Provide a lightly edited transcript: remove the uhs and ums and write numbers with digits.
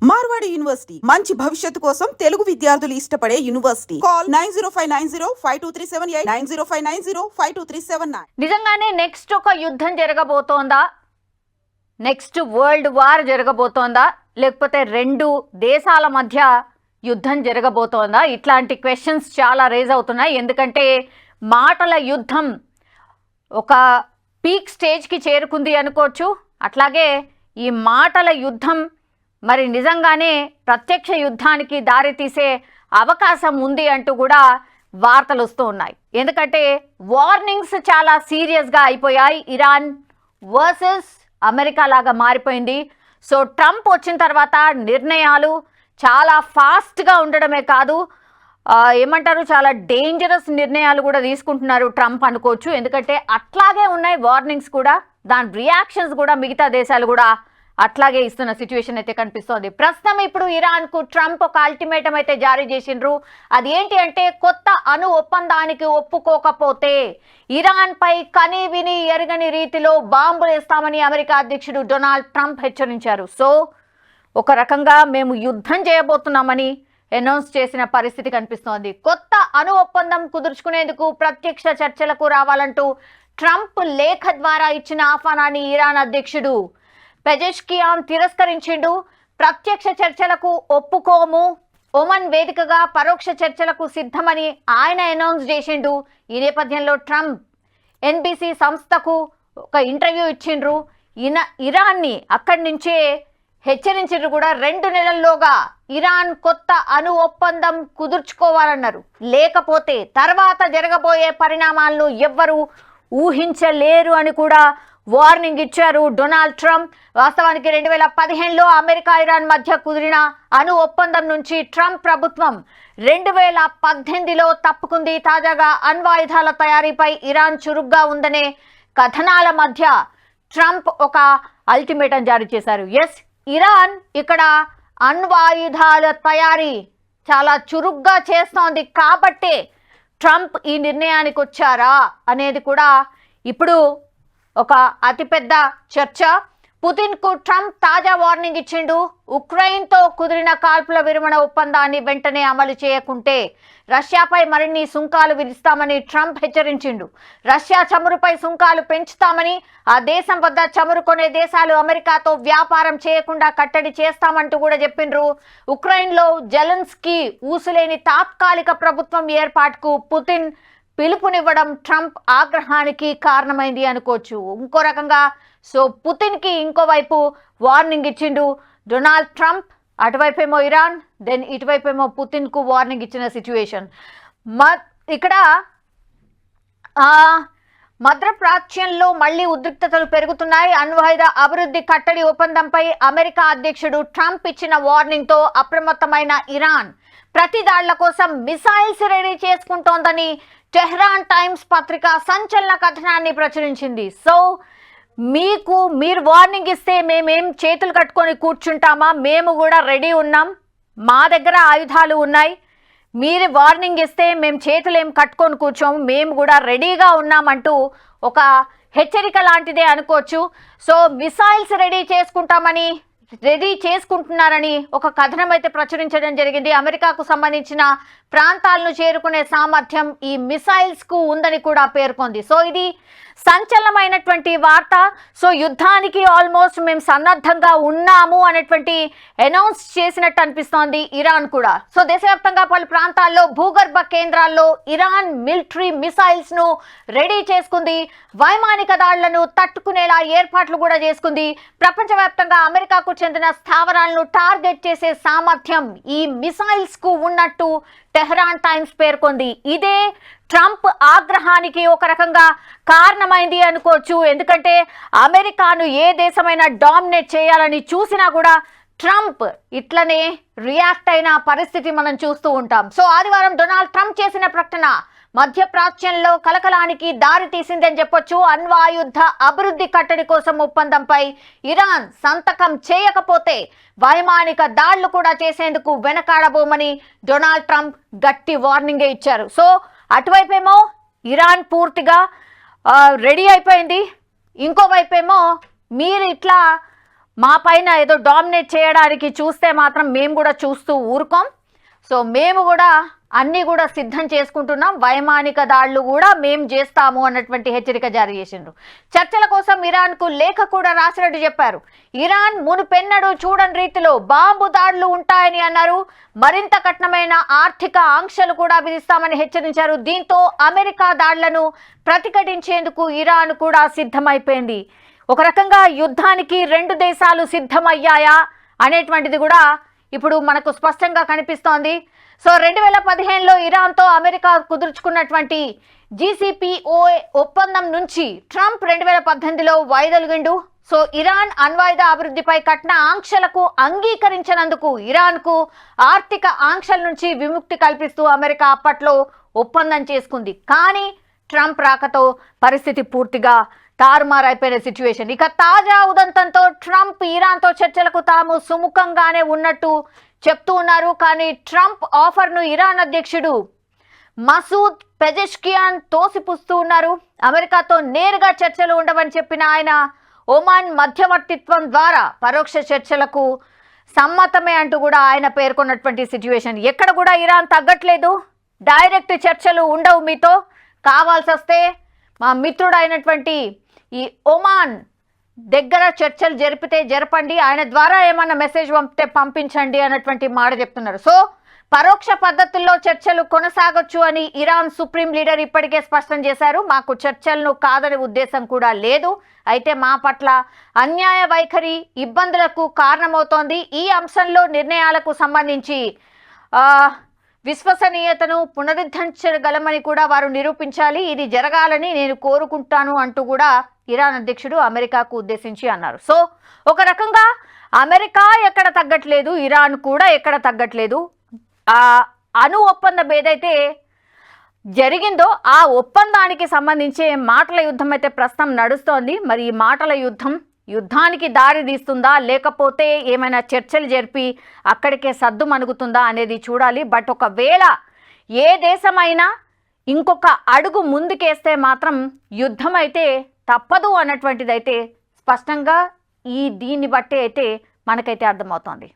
Marwadi university మంచి భవిష్యత్తు కోసం తెలుగు విద్యార్థులు ఇష్టపడే యూనివర్సిటీ. కాల్ 9059052378 9059052379. నిజంగానే నెక్స్ట్ ఒక యుద్ధం జరగబోతోందా? నెక్స్ట్ వరల్డ్ వార్ జరగబోతోందా? లేకపోతే రెండు దేశాల మధ్య యుద్ధం జరగబోతోందా? ఇట్లాంటి క్వశ్చన్స్ చాలా రేజ్ అవుతున్నాయి. ఎందుకంటే మాటల యుద్ధం ఒక పీక్ స్టేజ్కి చేరుకుంది అనుకోవచ్చు. అట్లాగే ఈ మాటల యుద్ధం మరి నిజంగానే ప్రత్యక్ష యుద్ధానికి దారితీసే అవకాశం ఉంది అంటూ కూడా వార్తలు వస్తూ ఉన్నాయి. ఎందుకంటే వార్నింగ్స్ చాలా సీరియస్గా అయిపోయాయి. ఇరాన్ వర్సెస్ అమెరికా లాగా మారిపోయింది. సో ట్రంప్ వచ్చిన తర్వాత నిర్ణయాలు చాలా ఫాస్ట్గా ఉండడమే కాదు, ఏమంటారు, చాలా డేంజరస్ నిర్ణయాలు కూడా తీసుకుంటున్నారు ట్రంప్ అనుకోవచ్చు. ఎందుకంటే అట్లాగే ఉన్నాయి వార్నింగ్స్ కూడా, దాని రియాక్షన్స్ కూడా మిగతా దేశాలు కూడా అట్లాగే ఇస్తున్న సిచ్యువేషన్ అయితే కనిపిస్తోంది. ప్రస్తుతం ఇప్పుడు ఇరాన్కు ట్రంప్ ఒక అల్టిమేటం అయితే జారీ చేసిండ్రు. అది ఏంటి అంటే, కొత్త అణు ఒప్పందానికి ఒప్పుకోకపోతే ఇరాన్పై కని విని ఎరగని రీతిలో బాంబులు వేస్తామని అమెరికా అధ్యక్షుడు డొనాల్డ్ ట్రంప్ హెచ్చరించారు. సో ఒక రకంగా మేము యుద్ధం చేయబోతున్నామని అనౌన్స్ చేసిన పరిస్థితి కనిపిస్తోంది. కొత్త అణు ఒప్పందం కుదుర్చుకునేందుకు ప్రత్యక్ష చర్చలకు రావాలంటూ ట్రంప్ లేఖ ద్వారా ఇచ్చిన ఆహ్వానాన్ని ఇరాన్ అధ్యక్షుడు పెజెష్కియాన్ తిరస్కరించిండు. ప్రత్యక్ష చర్చలకు ఒప్పుకోము, ఒమన్ వేదికగా పరోక్ష చర్చలకు సిద్ధమని ఆయన అనౌన్స్ చేసిండు. ఈ నేపథ్యంలో ట్రంప్ ఎన్బిసి సంస్థకు ఒక ఇంటర్వ్యూ ఇచ్చిండ్రు. ఇరాన్ని అక్కడి నుంచే హెచ్చరించిండ్రు కూడా. 2 నెలల్లోగా ఇరాన్ కొత్త అణు ఒప్పందం కుదుర్చుకోవాలన్నారు. లేకపోతే తర్వాత జరగబోయే పరిణామాలను ఎవ్వరూ ఊహించలేరు అని కూడా వార్నింగ్ ఇచ్చారు డొనాల్డ్ ట్రంప్. వాస్తవానికి 2015లో అమెరికా ఇరాన్ మధ్య కుదిరిన అణు ఒప్పందం నుంచి ట్రంప్ ప్రభుత్వం 2018లో తప్పుకుంది. తాజాగా అణ్వాయుధాల తయారీపై ఇరాన్ చురుగ్గా ఉందనే కథనాల మధ్య ట్రంప్ ఒక అల్టిమేటం జారీ చేశారు. ఎస్, ఇరాన్ ఇక్కడ అణ్వాయుధాల తయారీ చాలా చురుగ్గా చేస్తోంది కాబట్టే ట్రంప్ ఈ నిర్ణయానికి వచ్చారా అనేది కూడా ఇప్పుడు ఒక అతిపెద్ద చర్చ. పుతిన్కు ట్రంప్ తాజా వార్నింగ్ ఇచ్చిండు. ఉక్రెయిన్తో కుదిరిన కాల్పుల విరమణ ఒప్పందాన్ని వెంటనే అమలు చేయకుంటే రష్యాపై మరిన్ని సుంకాలు విధిస్తామని ట్రంప్ హెచ్చరించిండు. రష్యా చమురుపై సుంకాలు పెంచుతామని, ఆ దేశం వద్ద చమురు కొనే దేశాలు అమెరికాతో వ్యాపారం చేయకుండా కట్టడి చేస్తామంటూ కూడా చెప్పిండ్రు. ఉక్రెయిన్లో జెలెన్స్కీ ఊసులేని తాత్కాలిక ప్రభుత్వం ఏర్పాటుకు పుతిన్ పిలుపునివ్వడం ట్రంప్ ఆగ్రహానికి కారణమైంది అనుకోవచ్చు. ఇంకో రకంగా సో పుతిన్కి ఇంకోవైపు వార్నింగ్ ఇచ్చిండు డొనాల్డ్ ట్రంప్. అటువైపేమో ఇరాన్, దెన్ ఇటువైపేమో పుతిన్కు వార్నింగ్ ఇచ్చిన సిచ్యువేషన్. ఇక్కడ మధ్యప్రాచ్యంలో మళ్లీ ఉద్రిక్తతలు పెరుగుతున్నాయి. అణ్వాయుధ అభివృద్ధి కట్టడి ఒప్పందంపై అమెరికా అధ్యక్షుడు ట్రంప్ ఇచ్చిన వార్నింగ్తో అప్రమత్తమైన ఇరాన్ ప్రతి దాళ్ల కోసం మిసైల్స్ రెడీ చేసుకుంటోందని టెహ్రాన్ టైమ్స్ పత్రిక సంచలన కథనాన్ని ప్రచురించింది. సో మీరు వార్నింగ్ ఇస్తే మేమేం చేతులు కట్టుకొని కూర్చుంటామా? మేము కూడా రెడీ ఉన్నాం, మా దగ్గర ఆయుధాలు ఉన్నాయి. మీరు వార్నింగ్ ఇస్తే మేము చేతులు ఏం కట్టుకొని కూర్చోము, మేము కూడా రెడీగా ఉన్నామంటూ ఒక హెచ్చరిక లాంటిదే అనుకోవచ్చు. సో మిసైల్స్ రెడీ చేసుకుంటున్నారని ఒక కథనం అయితే ప్రచురించడం జరిగింది. అమెరికాకు సంబంధించిన ప్రాంతాలను చేరుకునే సామర్థ్యం ఈ మిసైల్స్ కు ఉందని కూడా పేర్కొంది. సో ఇది సంచలనమైనటువంటి వార్త. సో యుద్ధానికి ఆల్మోస్ట్ మేము సన్నద్ధంగా ఉన్నాము అనేటువంటి అనౌన్స్ చేసినట్టు అనిపిస్తోంది ఇరాన్ కూడా. సో దేశవ్యాప్తంగా పలు ప్రాంతాల్లో భూగర్భ కేంద్రాల్లో ఇరాన్ మిలిటరీ మిసైల్స్ ను రెడీ చేసుకుంది. వైమానిక దాడులను తట్టుకునేలా ఏర్పాట్లు కూడా చేసుకుంది. ప్రపంచవ్యాప్తంగా అమెరికాకు చెందిన స్థావరాలను టార్గెట్ చేసే సామర్థ్యం ఈ మిసైల్స్ కు ఉన్నట్టు టెహ్రాన్ టైమ్స్ పేర్కొంది. ఇదే ట్రంప్ ఆగ్రహానికి ఒక రకంగా కారణమైంది అనుకోవచ్చు. ఎందుకంటే అమెరికాను ఏ దేశమైనా డామినేట్ చేయాలని చూసినా కూడా ట్రంప్ ఇట్లనే రియాక్ట్ అయిన పరిస్థితి మనం చూస్తూ ఉంటాం. సో ఆదివారం డొనాల్డ్ ట్రంప్ చేసిన ప్రకటన మధ్యప్రాచ్యంలో కలకలానికి దారి తీసిందని చెప్పొచ్చు. అణ్వాయుధ అభివృద్ధి కట్టడి కోసం ఒప్పందంపై ఇరాన్ సంతకం చేయకపోతే వైమానిక దాడులు కూడా చేసేందుకు వెనకాడబోమని డొనాల్డ్ ట్రంప్ గట్టి వార్నింగ్ ఇచ్చారు. సో అటువైపేమో ఇరాన్ పూర్తిగా రెడీ అయిపోయింది. ఇంకోవైపేమో మీరు ఇట్లా మా పైన ఏదో డామినేట్ చేయడానికి చూస్తే మాత్రం మేము కూడా చూస్తూ ఊరుకోం. సో మేము కూడా అన్నీ కూడా సిద్ధం చేసుకుంటున్నాం, వైమానిక దాడులు కూడా మేము చేస్తాము అన్నటువంటి హెచ్చరిక జారీ చేసిండ్రు. చర్చల కోసం ఇరాన్కు లేఖ కూడా రాసినట్టు చెప్పారు. ఇరాన్ మునుపెన్నడూ చూడని రీతిలో బాంబు దాడులు ఉంటాయని అన్నారు. మరింత కఠినమైన ఆర్థిక ఆంక్షలు కూడా విధిస్తామని హెచ్చరించారు. దీంతో అమెరికా దాడులను ప్రతిఘటించేందుకు ఇరాన్ కూడా సిద్ధమైపోయింది. ఒక రకంగా యుద్ధానికి రెండు దేశాలు సిద్ధమయ్యాయా అనేటువంటిది కూడా ఇప్పుడు మనకు స్పష్టంగా కనిపిస్తోంది. సో 2015లో ఇరాన్తో అమెరికా కుదుర్చుకున్నటువంటి JCPOA ఒప్పందం నుంచి ట్రంప్ 2018లో వైదొలిగిండు. సో ఇరాన్ అణ్వాయుధ అభివృద్ధిపై కఠిన ఆంక్షలకు అంగీకరించినందుకు ఇరాన్కు ఆర్థిక ఆంక్షల నుంచి విముక్తి కల్పిస్తూ అమెరికా అప్పట్లో ఒప్పందం చేసుకుంది. కానీ ట్రంప్ రాకతో పరిస్థితి పూర్తిగా తారుమారైపోయిన సిచ్యువేషన్. ఇక తాజా ఉదంతంతో ట్రంప్ ఇరాన్తో చర్చలకు తాము సుముఖంగానే ఉన్నట్టు చెప్తూ ఉన్నారు. కానీ ట్రంప్ ఆఫర్ను ఇరాన్ అధ్యక్షుడు మసూద్ పెజెష్కియాన్ తోసిపుస్తూ ఉన్నారు. అమెరికాతో నేరుగా చర్చలు ఉండవని చెప్పిన ఆయన ఒమాన్ మధ్యవర్తిత్వం ద్వారా పరోక్ష చర్చలకు సమ్మతమే అంటూ కూడా ఆయన పేర్కొన్నటువంటి సిచ్యువేషన్. ఎక్కడ కూడా ఇరాన్ తగ్గట్లేదు, డైరెక్ట్ చర్చలు ఉండవు, మీతో కావాల్సి వస్తే మా మిత్రుడు అయినటువంటి ఈ ఒమాన్ దగ్గర చర్చలు జరిపితే జరపండి, ఆయన ద్వారా ఏమన్నా మెసేజ్ పంపితే పంపించండి అన్నటువంటి మాట చెప్తున్నారు. సో పరోక్ష పద్ధతుల్లో చర్చలు కొనసాగొచ్చు అని ఇరాన్ సుప్రీం లీడర్ ఇప్పటికే స్పష్టం చేశారు. మాకు చర్చలను కాదనే ఉద్దేశం కూడా లేదు, అయితే మా పట్ల అన్యాయ వైఖరి ఇబ్బందులకు కారణమవుతోంది. ఈ అంశంలో నిర్ణయాలకు సంబంధించి విశ్వసనీయతను పునరుద్ధరించగలమని కూడా వారు నిరూపించాలి, ఇది జరగాలని నేను కోరుకుంటాను అంటూ కూడా ఇరాన్ అధ్యక్షుడు అమెరికాకు ఉద్దేశించి అన్నారు. సో ఒక రకంగా అమెరికా ఎక్కడ తగ్గట్లేదు, ఇరాన్ కూడా ఎక్కడ తగ్గట్లేదు. ఆ అణు ఒప్పందం ఏదైతే జరిగిందో ఆ ఒప్పందానికి సంబంధించే మాటల యుద్ధం అయితే ప్రస్తుతం నడుస్తోంది. మరి ఈ మాటల యుద్ధానికి దారి తీస్తుందా, లేకపోతే ఏమైనా చర్చలు జరిపి అక్కడికే సద్దు మణుగుతుందా అనేది చూడాలి. బట్ ఒకవేళ ఏ దేశమైనా ఇంకొక అడుగు ముందుకేస్తే మాత్రం యుద్ధం అయితే తప్పదు అన్నటువంటిది అయితే స్పష్టంగా దీన్ని బట్టి అయితే మనకైతే అర్థమవుతోంది.